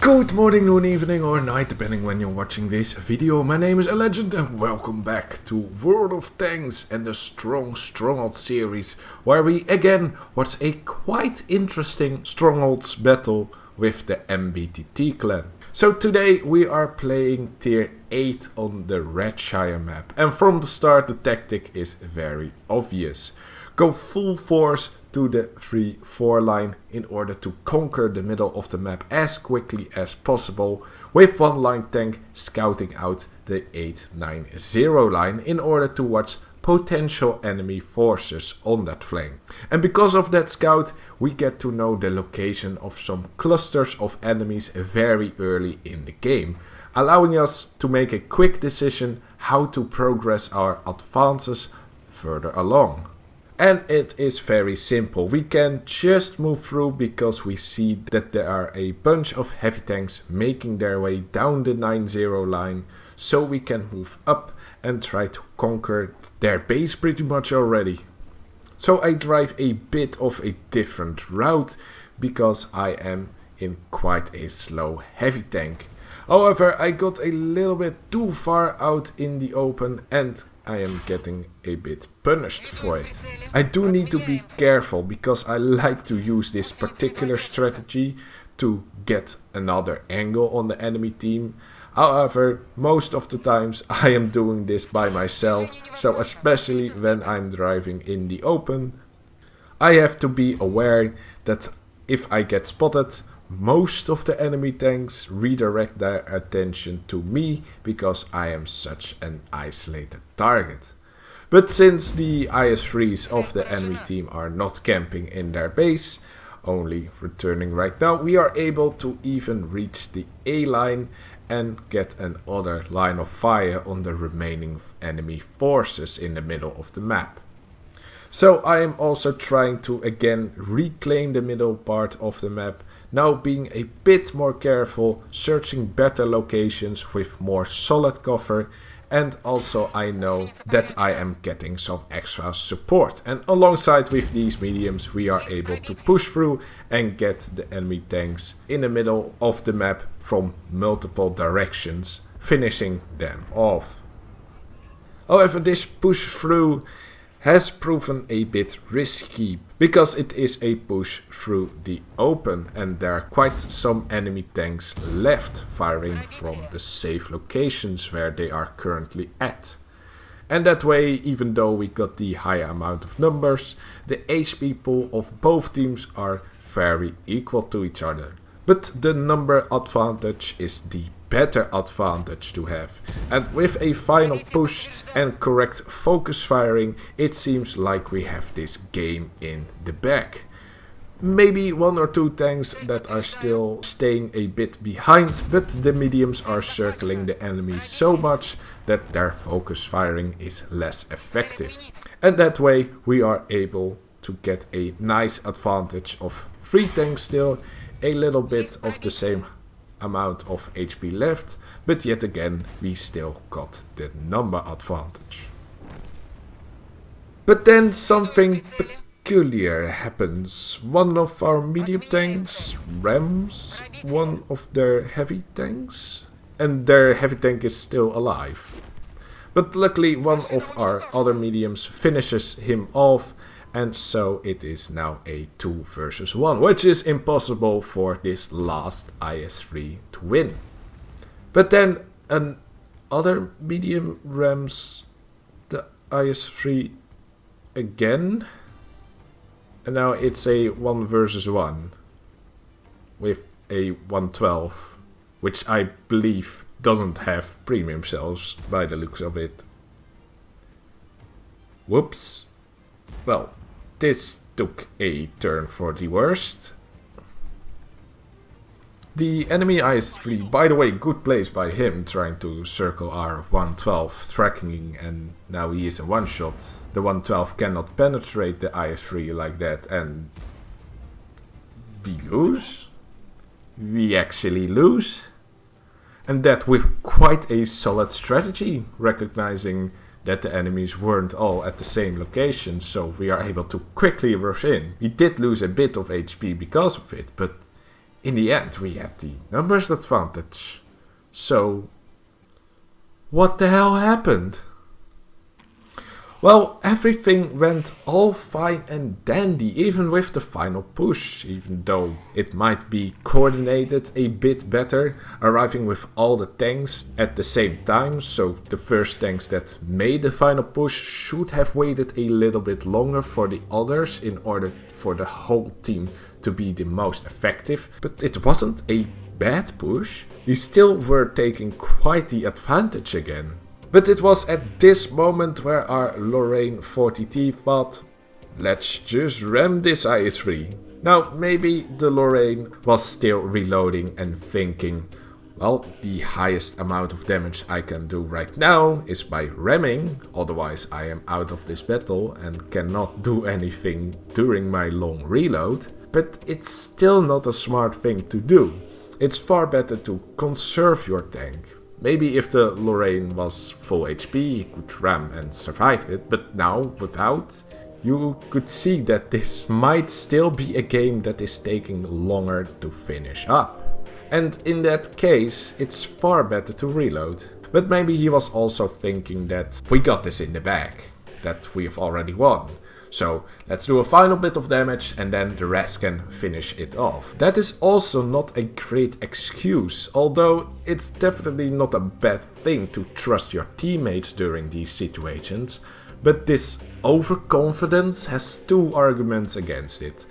Good morning, noon, evening or night, depending when you're watching this video. My name is A Legend and welcome back to World of Tanks and the Stronk Strongholds series, where we again watch a quite interesting Strongholds battle with the NBTT clan. So today we are playing tier 8 on the Redshire map, and from the start the tactic is very obvious. Go full force to the 3-4 line in order to conquer the middle of the map as quickly as possible, with one line tank scouting out the 8-9-0 line in order to watch potential enemy forces on that flank. And because of that scout, we get to know the location of some clusters of enemies very early in the game, allowing us to make a quick decision how to progress our advances further along. And it is very simple. We can just move through because we see that there are a bunch of heavy tanks making their way down the 9-0 line, so we can move up and try to conquer their base pretty much already. So I drive a bit of a different route because I am in quite a slow heavy tank. However, I got a little bit too far out in the open and I am getting a bit punished for it. I do need to be careful because I like to use this particular strategy to get another angle on the enemy team. However, most of the times I am doing this by myself, so especially when I'm driving in the open, I have to be aware that if I get spotted, most of the enemy tanks redirect their attention to me because I am such an isolated target. But since the IS-3s of the enemy team are not camping in their base, only returning right now, we are able to even reach the A line and get another line of fire on the remaining enemy forces in the middle of the map. So I am also trying to again reclaim the middle part of the map, now being a bit more careful, searching better locations with more solid cover, and also I know that I am getting some extra support. And alongside with these mediums we are able to push through and get the enemy tanks in the middle of the map from multiple directions, finishing them off. However, this push through has proven a bit risky because it is a push through the open and there are quite some enemy tanks left firing from the safe locations where they are currently at. And that way, even though we got the higher amount of numbers, the HP pool of both teams are very equal to each other. But the number advantage is the better advantage to have, and with a final push and correct focus firing, it seems like we have this game in the bag. Maybe one or two tanks that are still staying a bit behind, but the mediums are circling the enemy so much that their focus firing is less effective. And that way we are able to get a nice advantage of 3 tanks still, a little bit of the same amount of HP left, but yet again we still got the number advantage. But then something peculiar happens. One of our medium tanks rams one of their heavy tanks, and their heavy tank is still alive. But luckily one of our other mediums finishes him off, and so it is now a 2 versus 1, which is impossible for this last IS-3 to win. But then another medium rams the IS-3 again, and now it's a 1 versus 1 with a 112, which I believe doesn't have premium cells by the looks of it. Whoops. Well, this took a turn for the worst. The enemy IS-3, by the way, good place by him, trying to circle our 112 tracking, and now he is in one shot. The 112 cannot penetrate the IS-3 like that, and we lose. We actually lose. And that with quite a solid strategy, recognizing that the enemies weren't all at the same location, so we are able to quickly rush in. We did lose a bit of HP because of it, but in the end we had the numbers advantage. So, what the hell happened? Well, everything went all fine and dandy, even with the final push, even though it might be coordinated a bit better, arriving with all the tanks at the same time, so the first tanks that made the final push should have waited a little bit longer for the others in order for the whole team to be the most effective, but it wasn't a bad push. We still were taking quite the advantage again. But it was at this moment where our Lorraine 40T thought, let's just ram this IS-3. Now maybe the Lorraine was still reloading and thinking, well, the highest amount of damage I can do right now is by ramming, otherwise I am out of this battle and cannot do anything during my long reload. But it's still not a smart thing to do. It's far better to conserve your tank. Maybe if the Lorraine was full HP, he could ram and survived it, but now, without, you could see that this might still be a game that is taking longer to finish up. And in that case, it's far better to reload. But maybe he was also thinking that we got this in the bag, that we've already won. So let's do a final bit of damage and then the rest can finish it off. That is also not a great excuse, although it's definitely not a bad thing to trust your teammates during these situations. But this overconfidence has two arguments against it.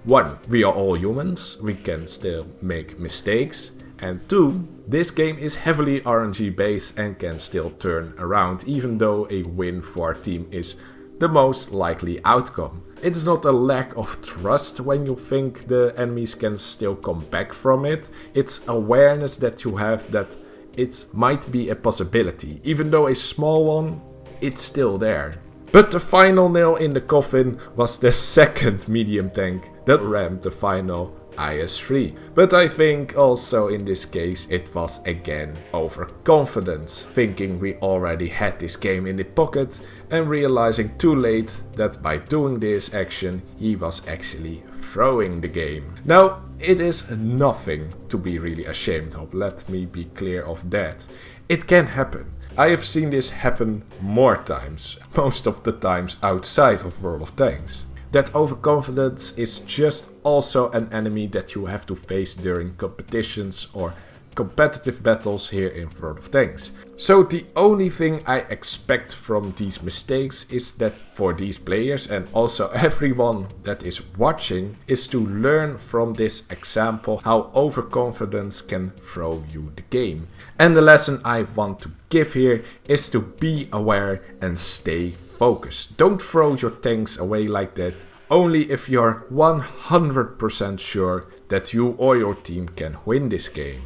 One, we are all humans, we can still make mistakes. And two, this game is heavily RNG based and can still turn around even though a win for our team is the most likely outcome. It's not a lack of trust when you think the enemies can still come back from it. It's awareness that you have that it might be a possibility. Even though a small one, it's still there. But the final nail in the coffin was the second medium tank that rammed the final IS-3. But I think also in this case it was again overconfidence, thinking we already had this game in the pocket and realizing too late that by doing this action he was actually throwing the game. Now it is nothing to be really ashamed of, let me be clear of that. It can happen. I have seen this happen more times, most of the times outside of World of Tanks. That overconfidence is just also an enemy that you have to face during competitions or competitive battles here in World of Tanks. So the only thing I expect from these mistakes is that for these players and also everyone that is watching is to learn from this example how overconfidence can throw you the game. And the lesson I want to give here is to be aware and stay focused. Don't throw your tanks away like that, only if you're 100% sure that you or your team can win this game.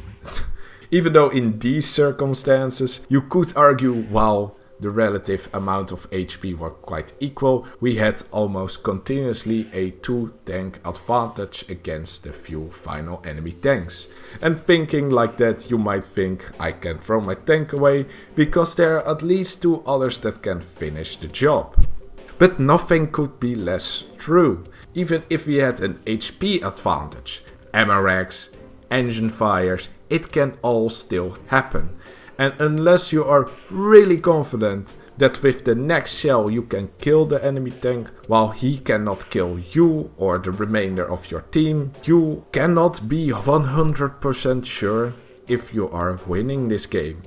Even though in these circumstances you could argue while the relative amount of HP were quite equal, we had almost continuously a 2-tank advantage against the few final enemy tanks. And thinking like that, you might think I can throw my tank away because there are at least 2 others that can finish the job. But nothing could be less true. Even if we had an HP advantage, ammo racks, engine fires, it can all still happen. And unless you are really confident that with the next shell you can kill the enemy tank while he cannot kill you or the remainder of your team, you cannot be 100% sure if you are winning this game.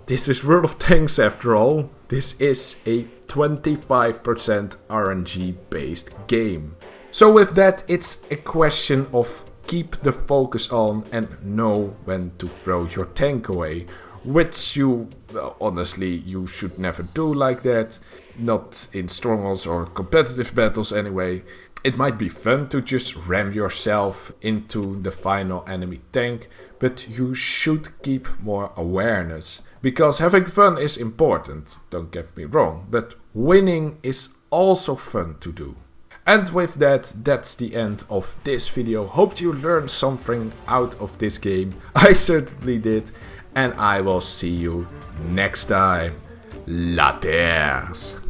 This is World of Tanks after all. This is a 25% RNG based game. So with that, it's a question of keep the focus on and know when to throw your tank away. Which you, well, honestly, you should never do like that. Not in strongholds or competitive battles anyway. It might be fun to just ram yourself into the final enemy tank, but you should keep more awareness. Because having fun is important, don't get me wrong, but winning is also fun to do. And with that, that's the end of this video. Hope you learned something out of this game. I certainly did. And I will see you next time. Laters!